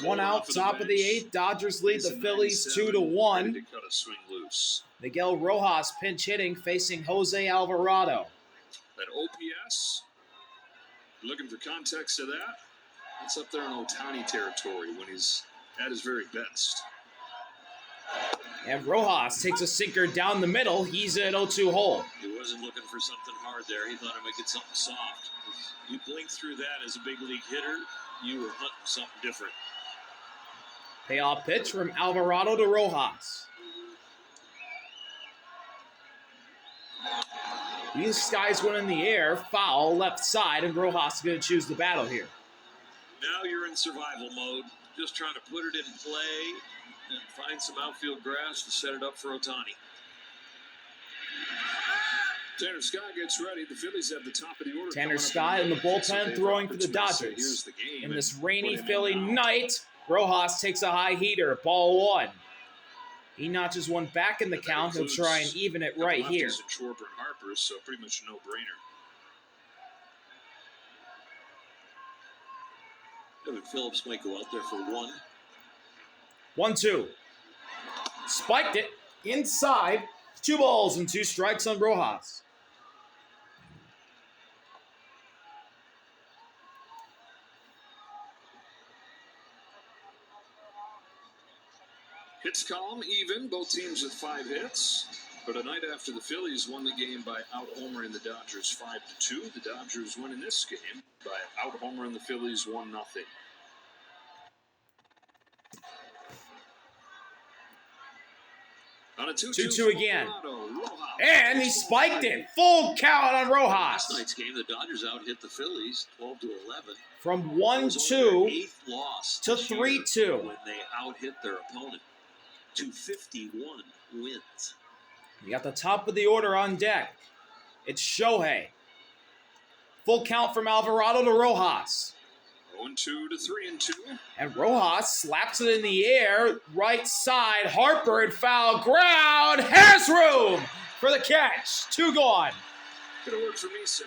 One out, top of the eighth. Dodgers lead the Phillies 2-1. To cut a swing loose. Miguel Rojas pinch hitting, facing Jose Alvarado. That OPS, looking for context to that, it's up there in Ohtani territory when he's at his very best. And Rojas takes a sinker down the middle. He's at 0-2 hole. He wasn't looking for something hard there. He thought he might get something soft. You blink through that as a big league hitter, you were hunting something different. Payoff pitch from Alvarado to Rojas. These guys went in the air, foul, left side, and Rojas is going to choose the battle here. Now you're in survival mode, just trying to put it in play and find some outfield grass to set it up for Ohtani. Tanner Scott gets ready. The Phillies at the top of the order. Tanner Scott in the bullpen throwing for the Dodgers. In this rainy Philly night, Rojas takes a high heater, ball one. He notches one back in the count. He'll try and even it right here. And Schwarber and Harper, so pretty much a no-brainer. Evan Phillips might go out there for one. 1-2. Spiked it inside. 2 balls and 2 strikes on Rojas. Hits column even, both teams with 5 hits. But a night after the Phillies won the game by out-homering the Dodgers 5-2, the Dodgers win in this game by out-homering the Phillies 1-0. On a 2-2 again. And he spiked it. Full count on Rojas. Last night's game, the Dodgers out-hit the Phillies 12-11. From 1-2 eighth loss to 3-2. When they out-hit their opponent to 51 wins. We got the top of the order on deck. It's Shohei. Full count from Alvarado to Rojas. 0-2 to 3-2. And Rojas slaps it in the air. Right side. Harper in foul ground. Has room for the catch. 2 gone. Could have worked for me, sir.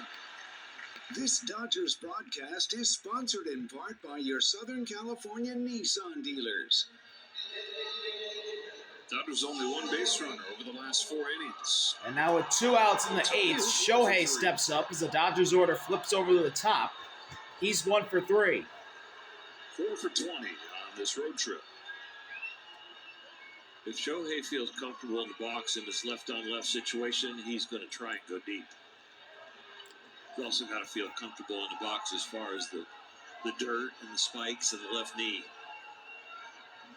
This Dodgers broadcast is sponsored in part by your Southern California Nissan dealers. Dodgers only 1 base runner over the last 4 innings. And now with 2 outs in the 8th, Shohei steps up as the Dodgers order flips over to the top. He's 1 for 3. 4 for 20 on this road trip. If Shohei feels comfortable in the box in this left-on-left situation, he's going to try and go deep. He's also got to feel comfortable in the box as far as the dirt and the spikes and the left knee.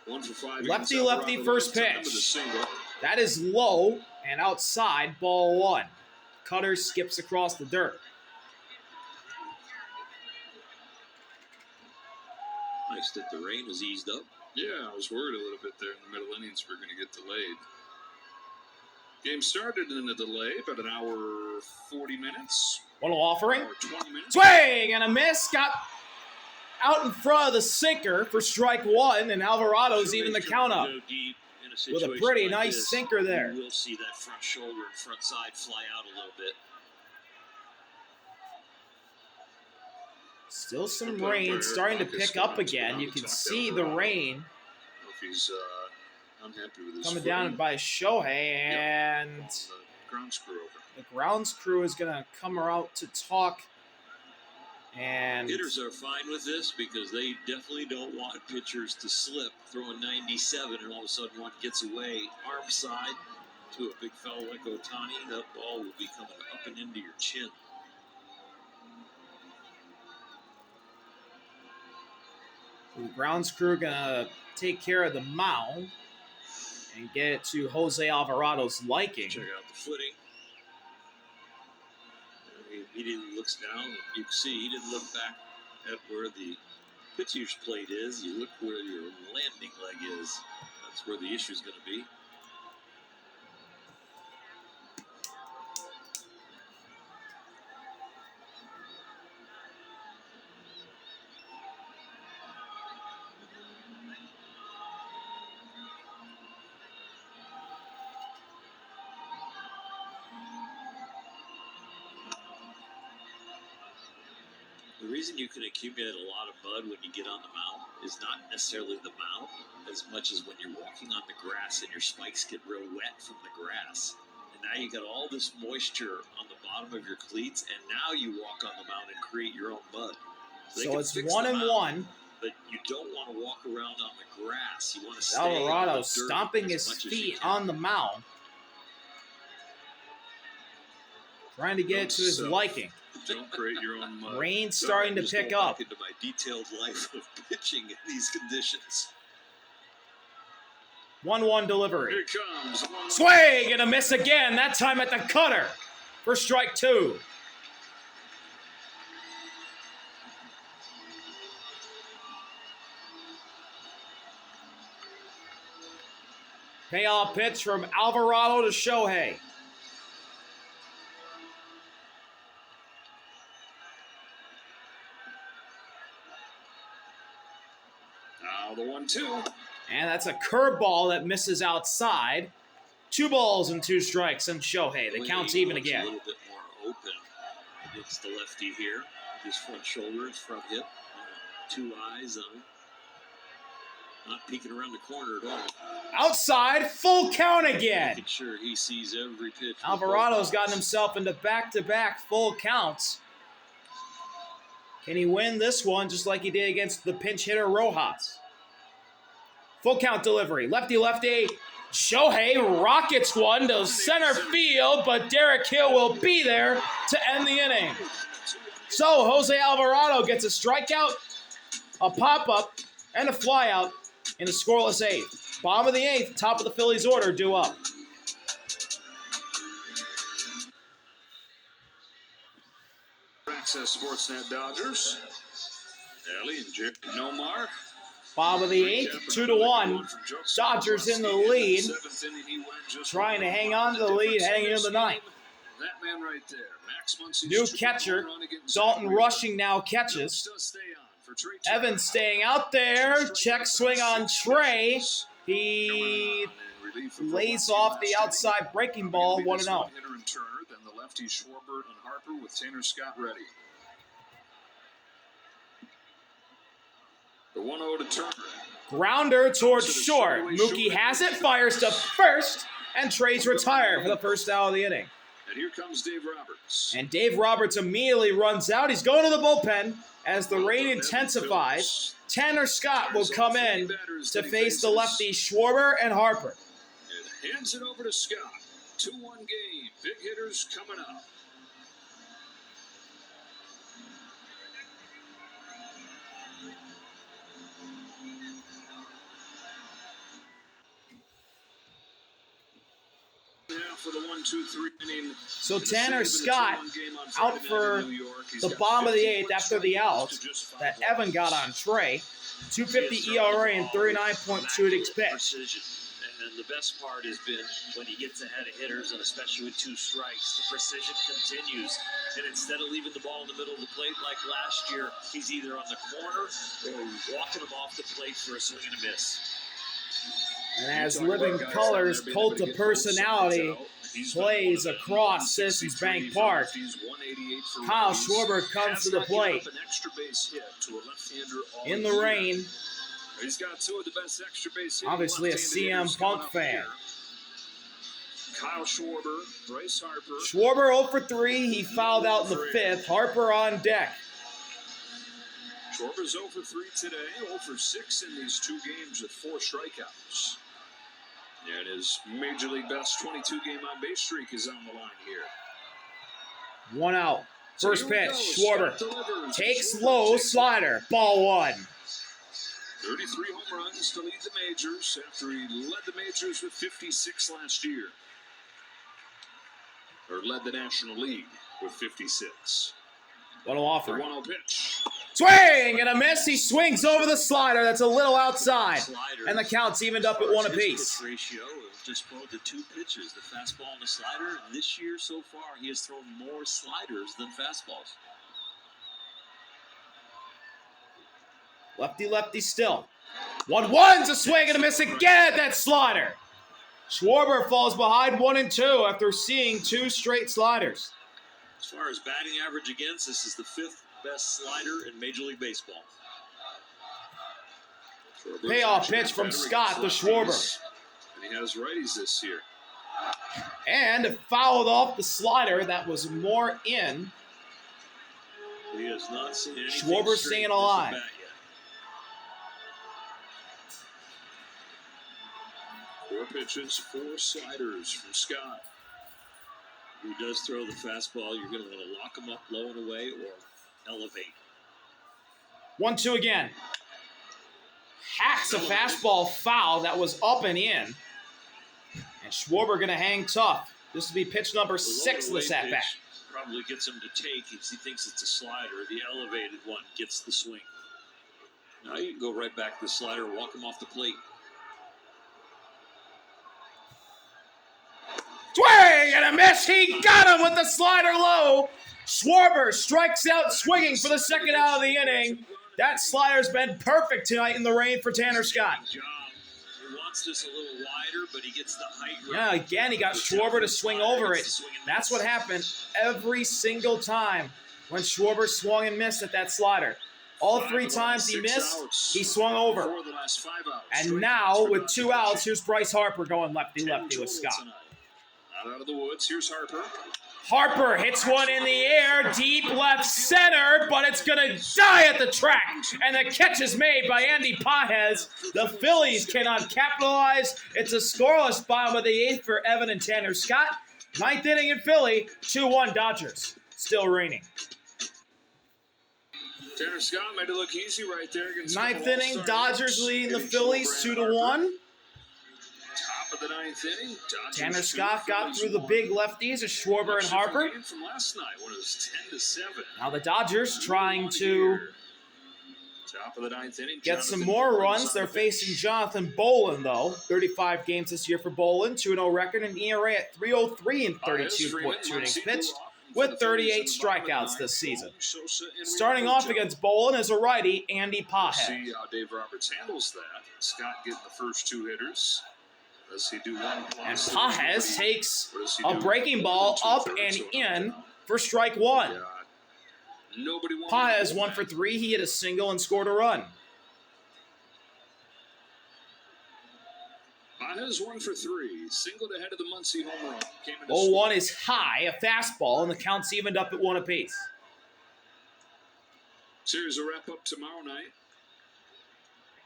1 for 5. Lefty first pitch. That is low and outside, ball 1. Cutter skips across the dirt. Nice that the rain has eased up. Yeah, I was worried a little bit there in the middle innings we're going to get delayed. Game started in a delay, about an hour 40 minutes. One offering. Or 20 minutes. Swing and a miss. Got out in front of the sinker for strike 1, and Alvarado's even the count up. With a pretty nice sinker there. You will see that front shoulder and front side fly out a little bit. Still some rain starting to pick up again. You can see the rain if he's unhappy with his coming down by Shohei, and the grounds crew over. The grounds crew is going to come out to talk. And hitters are fine with this because they definitely don't want pitchers to slip, throwing 97, and all of a sudden one gets away arm side to a big fellow like Ohtani. That ball will be coming up and into your chin. The grounds crew gonna take care of the mound and get it to Jose Alvarado's liking. Check out the footing. He didn't look down. You can see he didn't look back at where the pitcher's plate is. You look where your landing leg is. That's where the issue is going to be. The reason you can accumulate a lot of mud when you get on the mound is not necessarily the mound as much as when you're walking on the grass and your spikes get real wet from the grass. And now you got all this moisture on the bottom of your cleats, and now you walk on the mound and create your own mud. So it's 1-1. But you don't want to walk around on the grass. You want to stay Alvarado on the dirt stomping as his much as you feet can. on the mound. Trying to get it to his liking. Don't create your own mud. Rain's starting to pick up. Into my detailed life of pitching in these conditions. 1-1 delivery. Here comes. Swing and a miss again, that time at the cutter for strike 2. Payoff pitch from Alvarado to Shohei. Now the 1-2. And that's a curveball that misses outside. 2 balls and 2 strikes on Shohei. The count's even again. A little bit more open against the lefty here. His front shoulder, his front hip. 2 eyes on him. Not peeking around the corner at all. Outside, full count again. Making sure he sees every pitch. Alvarado's gotten himself into back-to-back full counts. Can he win this one just like he did against the pinch hitter Rojas? Full count delivery. Lefty-lefty. Shohei rockets one to center field, but Derek Hill will be there to end the inning. So Jose Alvarado gets a strikeout, a pop-up, and a flyout in a scoreless 8th. Bottom of the 8th, top of the Phillies order due up. Access Sportsnet Dodgers. Ellie and Jake Nomar. Bottom of the 8th, 2-1. Dodgers in the lead. Trying to hang on to the lead heading into the 9th. That man right there, Max Muncy's New catcher, Dalton Rushing now catches. Evans staying out there. Check swing on Trey. He lays off the outside breaking ball, 1-0. Then the lefty Schwarber and Harper with Tanner Scott ready. The 1-0 to Turner. Grounder towards short. Mookie has it, fires to first, and Trey's retired for the first out of the inning. And here comes Dave Roberts. And Dave Roberts immediately runs out. He's going to the bullpen as the rain intensifies. Tanner Scott will come in to face the lefty Schwarber and Harper. And hands it over to Scott. 2-1 game. Big hitters coming up. For the 1-2-3 inning. So Tanner Scott out for the bottom of the 8th after the out that Evan got on Trey. 2.50 ERA and 39.2 pitch. And the best part has been when he gets ahead of hitters, and especially with 2 strikes, the precision continues. And instead of leaving the ball in the middle of the plate like last year, he's either on the corner or walking him off the plate for a swing and a miss. And as Living Colors Cult of Personality plays across Citizens Bank Park, Kyle Schwarber comes to the plate. In the rain, He's got 2 of the best extra base hits. Obviously a CM Punk fan. Kyle Schwarber, Bryce Harper. Schwarber 0 for 3. He fouled out in the 5th. Harper on deck. Schwarber's 0 for 3 today, 0 for 6 in these 2 games with 4 strikeouts. And his Major League best 22-game on-base streak is on the line here. 1 out. First So here we pitch, go. Schwarber Scott delivers. takes Schwarber low, takes slider, ball 1. 33 home runs to lead the majors after he led the majors with 56 last year. Or led the National League with 56. What an The offer. 1-0 pitch. Swing and a miss. He swings over the slider. That's a little outside. And the count's evened up at 1 apiece. His ratio just thrown to 2 pitches, the fastball and the slider. And this year so far, he has thrown more sliders than fastballs. Lefty still. 1-1's a swing and a miss again at that slider. Schwarber falls behind 1-2 after seeing 2 straight sliders. As far as batting average against, this is the 5th best slider in Major League Baseball. Payoff pitch from Scott to Schwarber. And he has righties this year. And fouled off the slider that was more in. He has not seen anything Schwarber staying alive. 4 pitches, 4 sliders from Scott. Who does throw the fastball, you're going to want to lock him up low and away or elevate. 1-2 again. Hacks a fastball foul that was up and in. And Schwarber going to hang tough. This will be pitch number 6 of this at-bat. Probably gets him to take because he thinks it's a slider. The elevated one gets the swing. Now you can go right back to the slider, walk him off the plate. Swing and a miss. He got him with the slider low. Schwarber strikes out swinging for the second out of the inning. That slider's been perfect tonight in the rain for Tanner Scott. He wants this a little wider, but he gets the height. Yeah, again, he got Schwarber to swing over it. That's what happened every single time when Schwarber swung and missed at that slider. All 3 times he missed, he swung over. And now, with 2 outs, here's Bryce Harper going lefty-lefty with Scott. Out of the woods, here's Harper. Harper hits one in the air, deep left center, but it's going to die at the track. And the catch is made by Andy Pages. The Phillies cannot capitalize. It's a scoreless bottom of the 8th for Evan and Tanner Scott. 9th inning in Philly, 2-1 Dodgers. Still raining. Tanner Scott made it look easy right there against 9th inning, Dodgers leading the Phillies 2-1. Top of the 9th inning, Tanner Scott got through the big lefties of Schwarber and Harper. From last night when it was 10-7. Now the Dodgers trying to top of the 9th inning, get some more runs. They're facing Jonathan Bolin, though. 35 games this year for Bolin, 2-0 record, and ERA at 3.03 in 32.2 innings pitched, with 38 strikeouts this season. Starting off against Bolin is a righty, Andy Pages. See how Dave Roberts handles that. Scott getting the first 2 hitters. Does he do one? And Pages takes a breaking ball up and in for strike 1. Pages 1 for 3. He hit a single and scored a run. Pages 1 for 3. Singled ahead of the Muncie home run. 0-1 is high, a fastball, and the count's evened up at 1 apiece. Series will wrap up tomorrow night.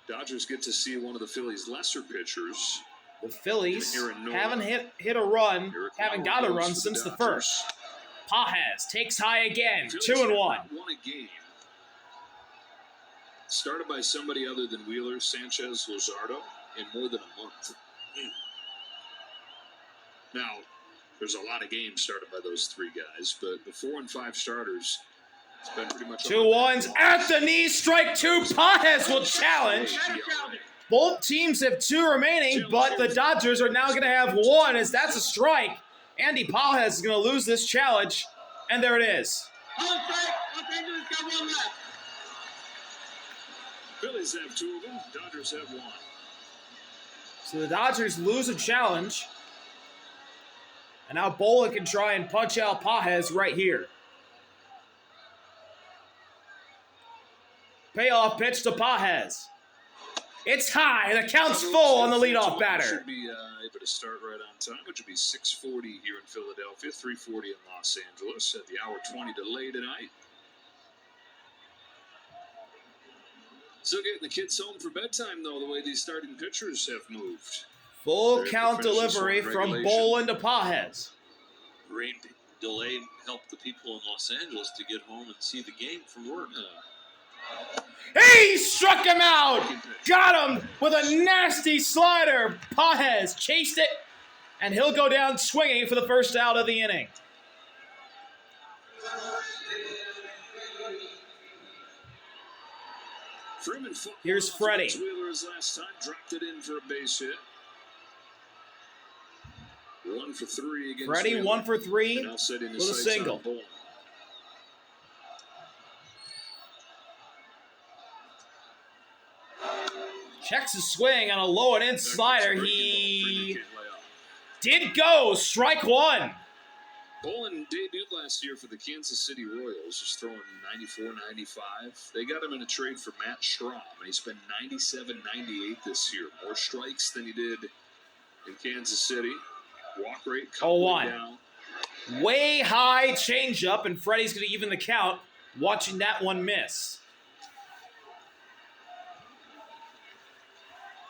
Dodgers get to see one of the Phillies' lesser pitchers. The Phillies haven't hit a run, haven't got a run since the first. Pages takes high again, 2-1. Won a game. Started by somebody other than Wheeler, Sanchez, Luzardo in more than a month. Now, there's a lot of games started by those 3 guys, but the 4 and 5 starters, it's been pretty much 2-1s at the knee, strike 2. Pages will challenge. Both teams have 2 remaining, but the Dodgers are now going to have 1 as that's a strike. Andy Pages is going to lose this challenge, and there it is. Phillies have 2 of them. Dodgers have 1. So the Dodgers lose a challenge, and now Bolin can try and punch out Pages right here. Payoff pitch to Pages. It's high. The count's full on the leadoff batter. Should be able to start right on time, which would be 6:40 here in Philadelphia, 3:40 in Los Angeles at the hour 20 delay tonight. Still getting the kids home for bedtime, though, the way these starting pitchers have moved. Full count delivery from Bolin to Pages. Rain delay helped the people in Los Angeles to get home and see the game from work. He struck him out. Got him with a nasty slider. Pages chased it, and he'll go down swinging for the first out of the inning. Here's Freddie. Wheeler's last time dropped it in for a base hit. 1 for 3 against Freddie, Wheeler. 1 for 3 with a single. Checks his swing on a low and in slider. He did go. Strike 1. Bolin debuted last year for the Kansas City Royals, just throwing 94, 95. They got him in a trade for Matt Strahm, and he's been 97, 98 this year. More strikes than he did in Kansas City. Walk rate coming down. Way high changeup, and Freddie's going to even the count, watching that one miss.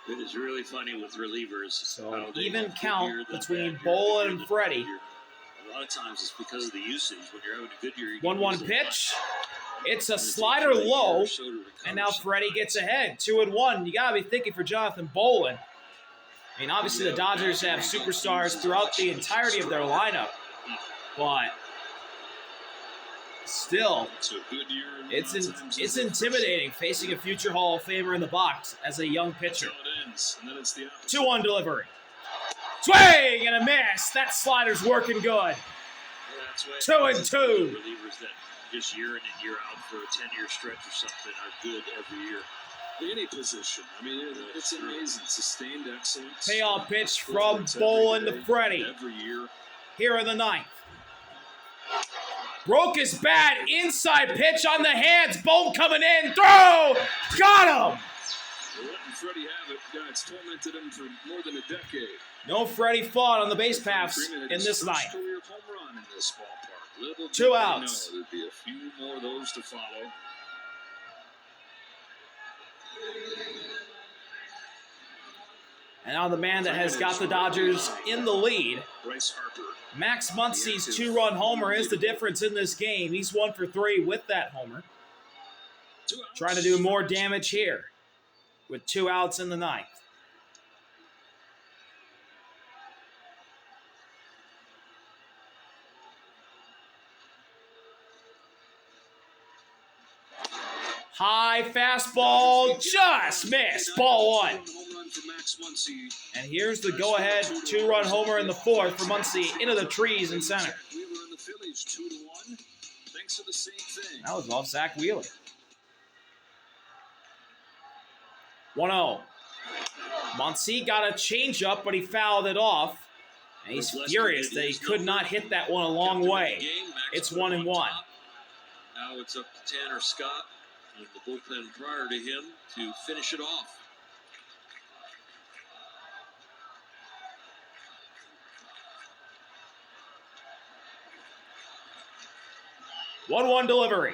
It is really funny with relievers. So even count between Bolin and Freddie. A lot of times it's because of the usage. When you're having a good year, 1-1 pitch. It's a slider low, and now Freddie gets ahead. 2-1. You got to be thinking for Jonathan Bolin. I mean, obviously the Dodgers have superstars throughout the entirety of their lineup, but still, it's intimidating facing a future Hall of Famer in the box as a young pitcher. 2-1 delivery. Swing and a miss. That slider's working good. 2-2. Relievers that just year in and year out for a 10-year stretch or something are good every year. Any position. I mean, it's amazing. Sustained excellence. Payoff pitch from Bolin to Freddie. Every year. Here in the ninth. Broke his bat. Inside pitch on the hands. Bolin coming in. Throw. Got him. Letting Freddie have it. It's tormented him for more than a decade. No Freddie fought on the base paths in this ninth. Career home run in this ballpark. Little 2 outs. There'd be a few more of those to follow. And now the man that has got the Dodgers in the lead, Bryce Harper. Max Muncy's 2-run homer is the difference in this game. He's 1 for 3 with that homer. Trying to do more damage here with 2 outs in the ninth. High fastball, just missed. Ball 1. And here's the go-ahead 2-run homer in the fourth for Muncy into the trees in center. That was off Zach Wheeler. 1-0. Muncy got a changeup, but he fouled it off. And he's furious that he could not hit that one a long way. It's 1-1. Now it's up to Tanner Scott and the bullpen prior to him to finish it off. One delivery.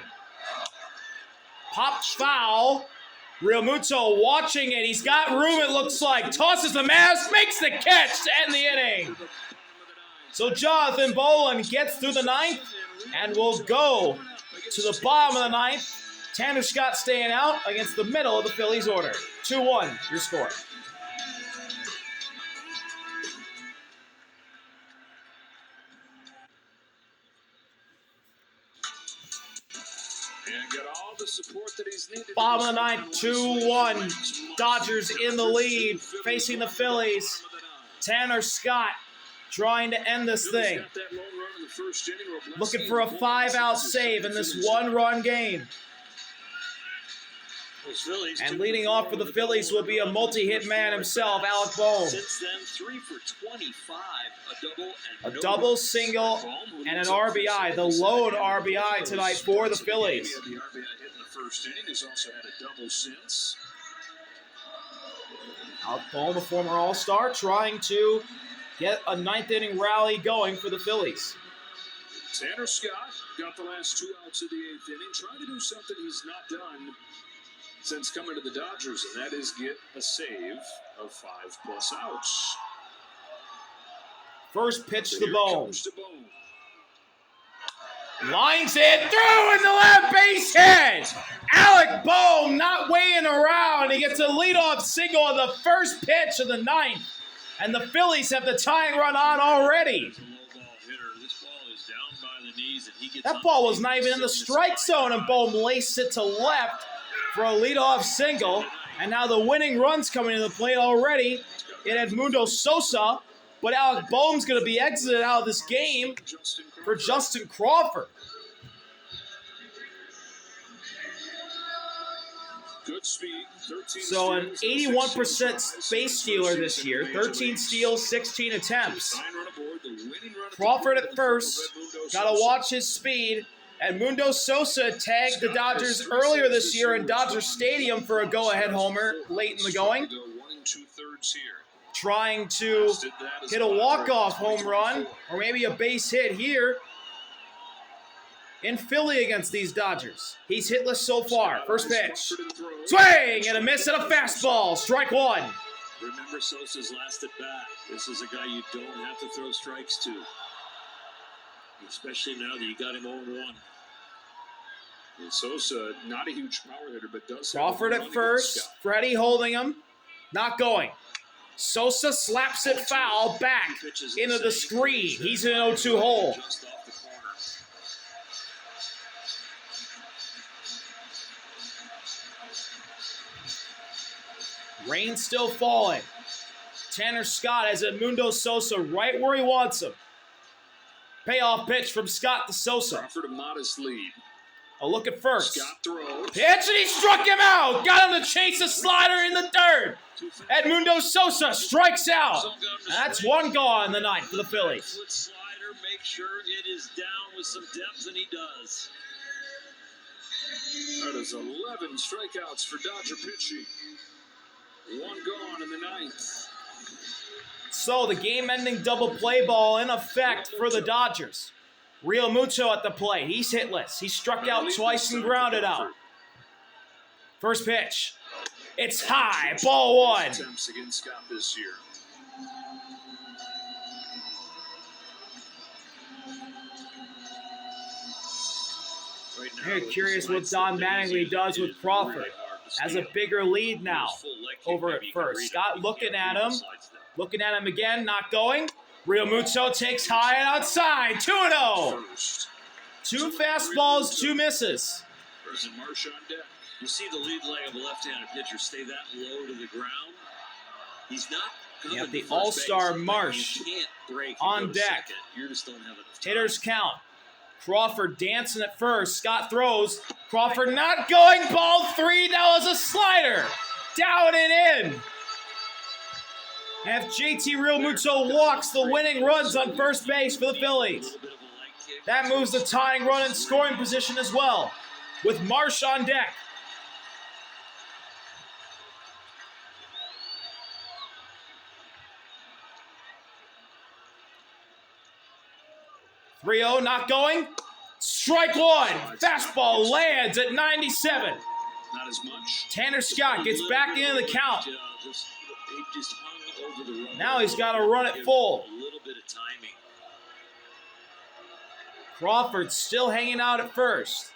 Popped foul. Real Muto watching it. He's got room, it looks like. Tosses the mask, makes the catch to end the inning. So Jonathan Bolin gets through the ninth and will go to the bottom of the ninth. Tanner Scott staying out against the middle of the Phillies order. 2-1, your score. Bottom of the ninth, 2-1. Dodgers in the lead, facing the Phillies. Tanner Scott trying to end this thing. Looking for a 5-out save in this 1-run game. And leading off for the Phillies will be a multi-hit man himself, Alec Bohm. Since then, 3 for 25, a double, single, and an RBI. The lone RBI tonight for the Phillies. The RBI hit in the first inning. He's also had a double since. Alec Bohm, the former All-Star, trying to get a ninth-inning rally going for the Phillies. Tanner Scott got the last 2 outs of the 8th inning, trying to do something he's not done since coming to the Dodgers, and that is get a save of 5+ outs. First pitch to Bohm. Lines it through in the left base hit. Alec Bohm not weighing around. He gets a leadoff single on the first pitch of the ninth. And the Phillies have the tying run on already. That ball was not even in the strike zone, and Bohm laced it to left for a leadoff single. And now the winning run's coming to the plate already in Edmundo Sosa. But Alec Bohm's going to be exited out of this game for Justin Crawford. So an 81% base stealer this year. 13 steals, 16 attempts. Crawford at first, Gotta watch his speed. Edmundo Sosa tagged the Dodgers earlier this year in Dodger Stadium for a go-ahead homer late in the going. Trying to hit a walk-off home run or maybe a base hit here in Philly against these Dodgers. He's hitless so far. First pitch. Swing and a miss and a fastball. Strike one. Remember Sosa's last at bat. This is a guy you don't have to throw strikes to. Especially now that you got him 0-1. And Sosa, not a huge power hitter, but does. Crawford at first. Freddie holding him. Not going. Sosa slaps it foul back into the screen. He's in an 0-2 hole. Just off the corner. Rain still falling. Tanner Scott has Edmundo Sosa right where he wants him. Payoff pitch from Scott to Sosa. Crawford a modest lead. A look at first. Scott throws. Pitch and he struck him out. Got him to chase a slider in the third. Edmundo Sosa strikes out. That's one gone in the ninth for the Phillies. Foot slider, make sure it is down with some depth, and he does. That is 11 strikeouts for Dodger pitching. One gone in the ninth. So the game-ending double play ball in effect for the Dodgers. Real Muto at the plate. He's hitless. He struck out twice and grounded out. First pitch. It's high. Ball one. Attempts against Scott this year. Right now, Very curious what Don Mattingly does with Crawford. Has a bigger lead now over at first. Scott looking at him. Looking at him again. Not going. Real Muto takes high and outside. 2-0. Two fastballs, two misses. There's Marsh on deck. You see the lead leg of a left-handed pitcher stay that low to the ground. He's not You have the all-star Marsh on deck. You just don't have enough time. Hitters count. Crawford dancing at first. Scott throws. Crawford not going. Ball three. That was a slider. Down and in. And if JT Real Muto walks, the winning runs on first base for the Phillies. That moves the tying run in scoring position as well, with Marsh on deck. .3-0, not going. Strike one. Fastball lands at 97. Not as much. Tanner Scott gets back into the count. Now he's got to run it full. A little bit of timing. Crawford still hanging out at first.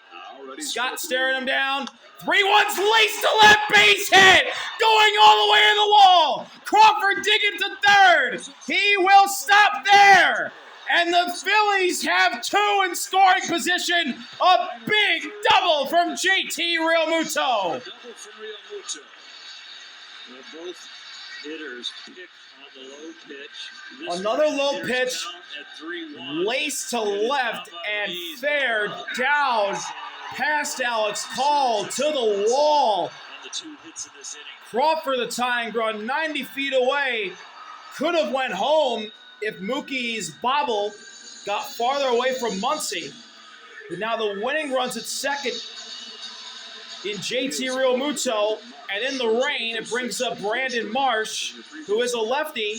Scott staring him down. 3-1's laced to left, base hit. Going all the way to the wall. Crawford digging to third. He will stop there. And the Phillies have two in scoring position. A big double from JT Real Muto. Double from Real Muto. Well, both hitters pick on the low pitch. This Another low pitch, at 3-1. laced to left and fared down past Alex Call to the wall. On the two hits in this inning. Crawford, the tying run, 90 feet away, could have went home if Mookie's bobble got farther away from Muncy. But now the winning runs at second in JT Real Muto, and in the rain, it brings up Brandon Marsh, who is a lefty,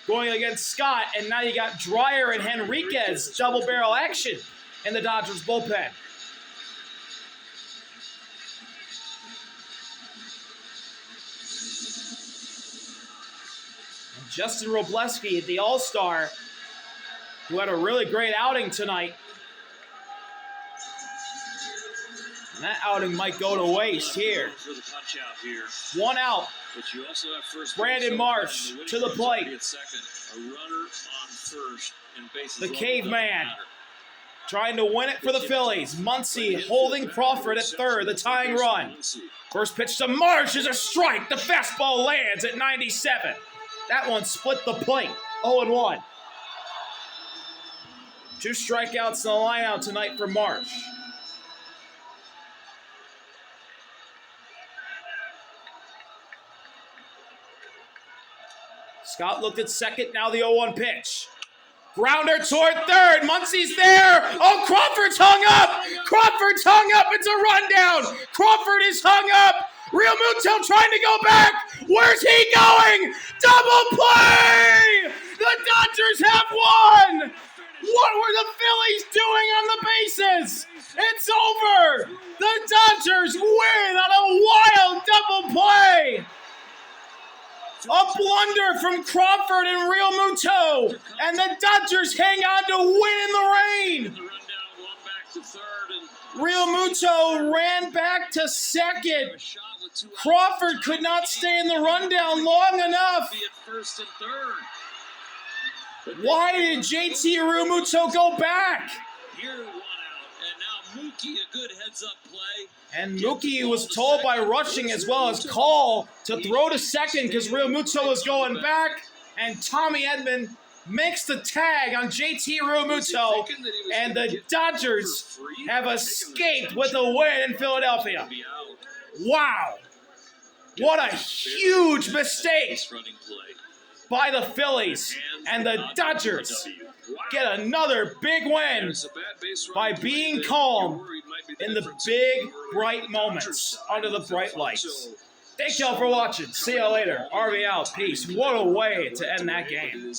going against Scott, and now you got Dreyer and Henriquez double barrel action in the Dodgers bullpen. And Justin Robleski, the All-Star, who had a really great outing tonight. And that outing might go to waste here. One out. But you also have first Brandon Marsh to the plate. Second, a runner on first, and bases The loaded caveman trying to win it for the Phillies. Muncy holding Crawford at third, the tying run. First pitch to Marsh is a strike. The fastball lands at 97. That one split the plate. 0-1. Two strikeouts in the lineout tonight for Marsh. Scott looked at second, now the 0-1 pitch. Grounder toward third. Muncie's there. Oh, Crawford's hung up. Crawford's hung up. It's a rundown. Crawford is hung up. Real Muto trying to go back. Where's he going? Double play! The Dodgers have won! What were the Phillies doing on the bases? It's over! The Dodgers win on a wild double play! A blunder from Crawford and Real Muto, and the Dodgers hang on to win in the rain. Real Muto ran back to second. Crawford could not stay in the rundown long enough. Why did JT Real Muto go back? And Mookie was told by Rushing as well as Call to throw to second because Real Muto was going back. And Tommy Edman makes the tag on JT Real Muto. And the Dodgers have escaped with a win in Philadelphia. Wow. What a huge mistake by the Phillies. And the Dodgers get another big win by being calm in the big, bright moments under the bright lights. Thank y'all for watching. See y'all later. RV out. Peace. What a way to end that game.